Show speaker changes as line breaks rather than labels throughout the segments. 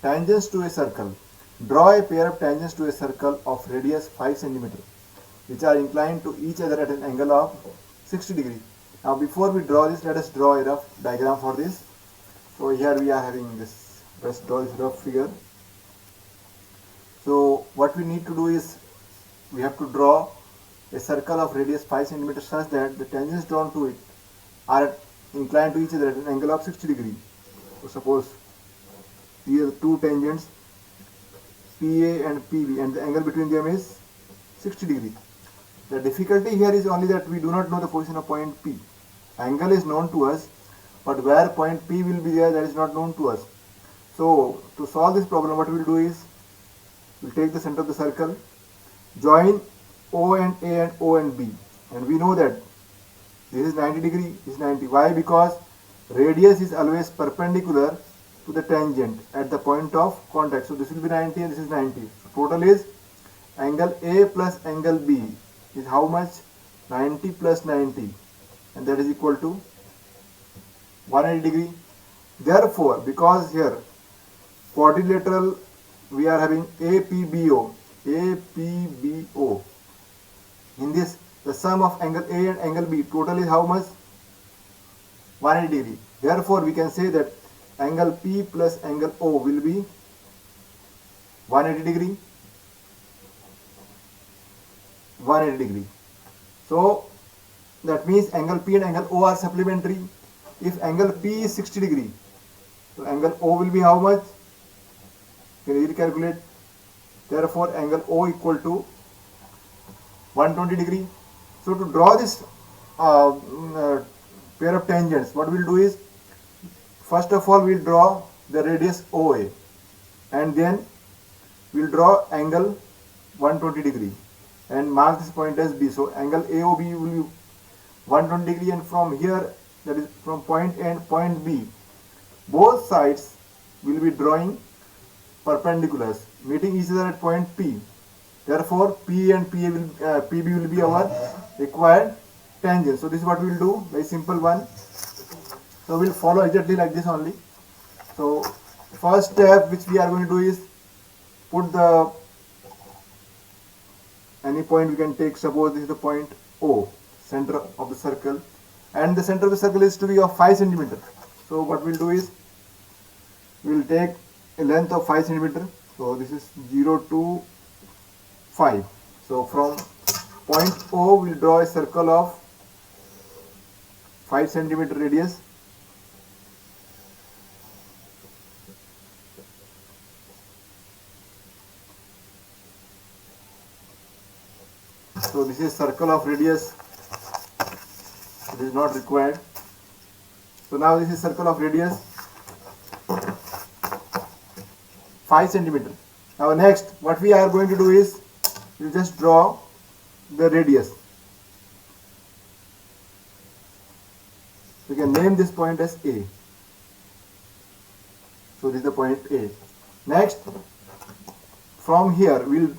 Tangents to a circle. Draw a pair of tangents to a circle of radius 5 cm, which are inclined to each other at an angle of 60 degree. Now before we draw this, let us draw a rough diagram for this. So here we are having this, let's draw this rough figure. So what we need to do is, we have to draw a circle of radius 5 cm such that the tangents drawn to it are inclined to each other at an angle of 60 degree. So suppose these are the two tangents PA and PB, and the angle between them is 60 degree. The difficulty here is only that we do not know the position of point P. Angle is known to us, but where point P will be there, that is not known to us. So to solve this problem, what we will do is, we will take the center of the circle, join O and A and O and B, and we know that this is 90 degree, this is 90. Why? Because radius is always perpendicular to the tangent at the point of contact. So this will be 90 and this is 90. So total is angle A plus angle B is how much? 90 plus 90, and that is equal to 180 degree. Therefore, because here quadrilateral we are having APBO, APBO. In this, the sum of angle A and angle B total is how much? 180 degree. Therefore, we can say that angle P plus angle O will be 180 degree. 180 degree. So that means angle P and angle O are supplementary. If angle P is 60 degree, so angle O will be how much? You can easily calculate. Therefore, angle O equal to 120 degree. So to draw this pair of tangents, what we will do is, first of all we will draw the radius OA, and then we will draw angle 120 degree and mark this point as B. So angle AOB will be 120 degree, and from here, that is from point A and point B, both sides will be drawing perpendiculars meeting each other at point P. Therefore, P and PB will be our required tangent. So this is what we will do, very simple one. So we will follow exactly like this only. So first step which we are going to do is, put the any point we can take. Suppose this is the point O, center of the circle, and the center of the circle is to be of 5 cm. So what we will do is, we will take a length of 5 cm. So this is 0 to 5. So from point O we will draw a circle of 5 cm radius. So this is circle of radius, it is not required. So now this is circle of radius 5 cm. Now next what we are going to do is, we will just draw the radius. We can name this point as A. So this is the point A. Next, from here we will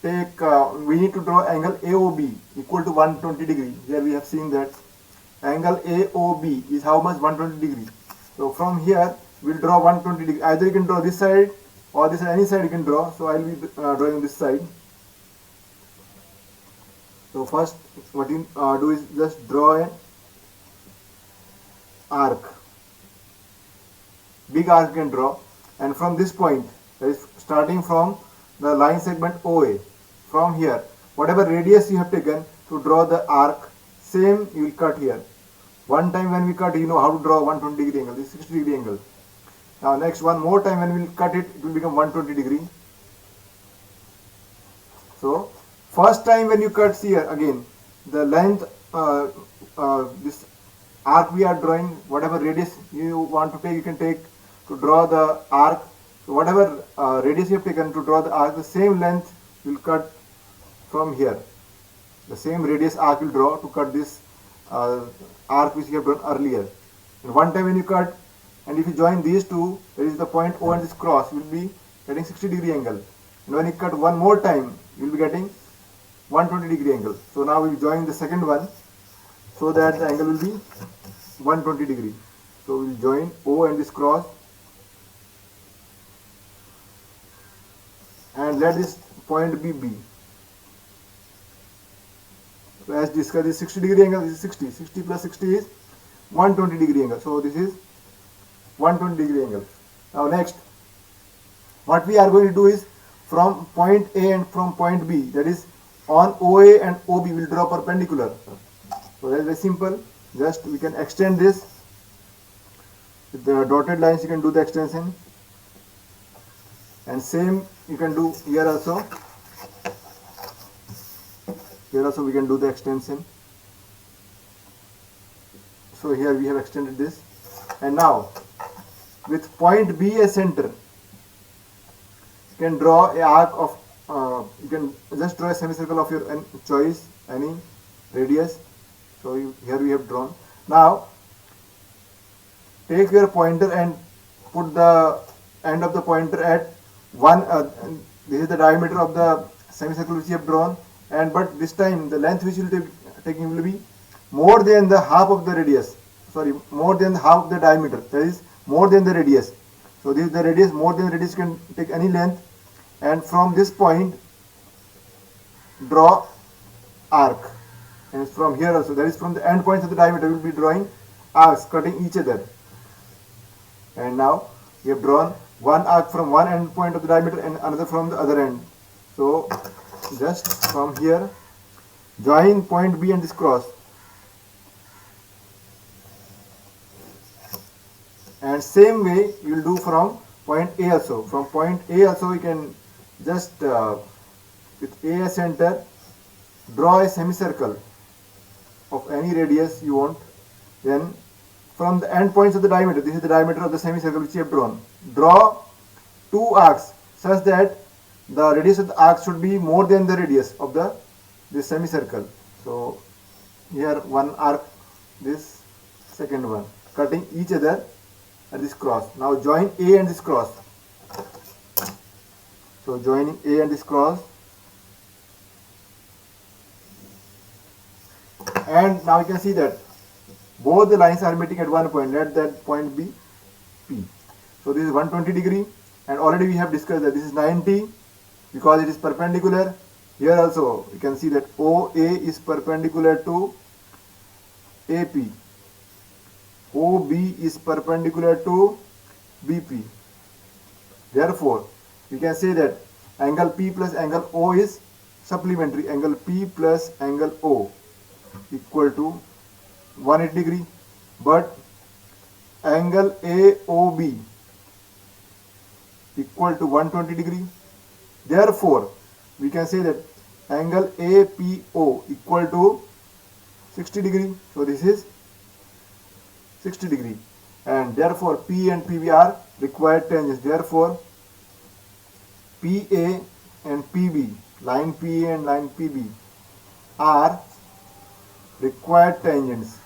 take, we need to draw angle AOB equal to 120 degree. Here we have seen that angle AOB is how much? 120 degree. So from here we will draw 120 degree. Either you can draw this side or this side, any side you can draw. So I will be drawing this side. So first what you do is just draw an arc. Big arc you can draw, and from this point, that is starting from the line segment OA, from here, whatever radius you have taken to draw the arc, same you will cut here. One time when we cut, you know how to draw 120 degree angle, this is 60 degree angle. Now next, one more time when we will cut it, it will become 120 degree. So first time when you cut here, again the length, this arc we are drawing, whatever radius you want to take, you can take to draw the arc. So whatever radius you have taken to draw the arc, the same length you will cut from here. The same radius arc will draw to cut this arc which you have drawn earlier. And one time when you cut, and if you join these two, there is the point O and this cross, you will be getting 60 degree angle. And when you cut one more time, you will be getting 120 degree angle. So now we will join the second one, so that the angle will be 120 degree. So we will join O and this cross. and let this point be B. So as discussed, this 60 degree angle, this is 60. 60 plus 60 is 120 degree angle. So this is 120 degree angle. Now next, what we are going to do is from point A and from point B, that is on OA and OB, we will draw perpendicular. So that is very simple. Just we can extend this with the dotted lines. You can do the extension, and same you can do here also. Here also we can do the extension. So here we have extended this, and now with point B as center, you can draw a arc of you can just draw a semicircle of your choice, any radius. So here we have drawn. Now take your pointer and put the end of the pointer at one. This is the diameter of the semicircle which you have drawn, and but this time the length which you will taking will be more than the half of the radius. Sorry, more than half of the diameter. That is more than the radius. So this is the radius. More than the radius, you can take any length, and from this point draw arc. And from here also, that is from the end points of the diameter, we will be drawing arcs cutting each other. And now we have drawn one arc from one end point of the diameter and another from the other end. So just from here, join point B and this cross. And same way you will do from point A also. From point A also we can just with A as center draw a semicircle of any radius you want. Then from the end points of the diameter, this is the diameter of the semicircle which you have drawn, draw two arcs such that the radius of the arc should be more than the radius of this semicircle. So here one arc, this second one, cutting each other at this cross. Now join A and this cross. So joining A and this cross, and now you can see that both the lines are meeting at one point. Let that point be P. So this is 120 degree, and already we have discussed that this is 90 because it is perpendicular. Here also you can see that OA is perpendicular to AP. OB is perpendicular to BP. Therefore, we can say that angle P plus angle O is supplementary. Angle P plus angle O equal to 180 degree, but angle AOB equal to 120 degree. Therefore, we can say that angle APO equal to 60 degree. So this is 60 degree, and therefore P and PB are required tangents. Therefore, PA and PB, line PA and line PB are required tangents.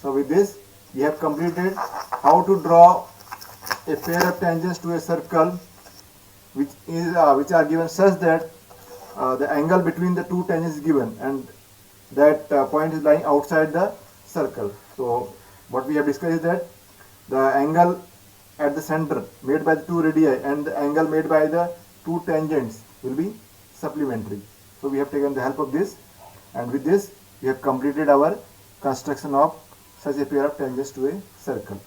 So with this, we have completed how to draw a pair of tangents to a circle which are given such that the angle between the two tangents is given, and that point is lying outside the circle. So what we have discussed is that the angle at the center made by the two radii and the angle made by the two tangents will be supplementary. So we have taken the help of this, and with this we have completed our construction of such a pair of tangents to a circle.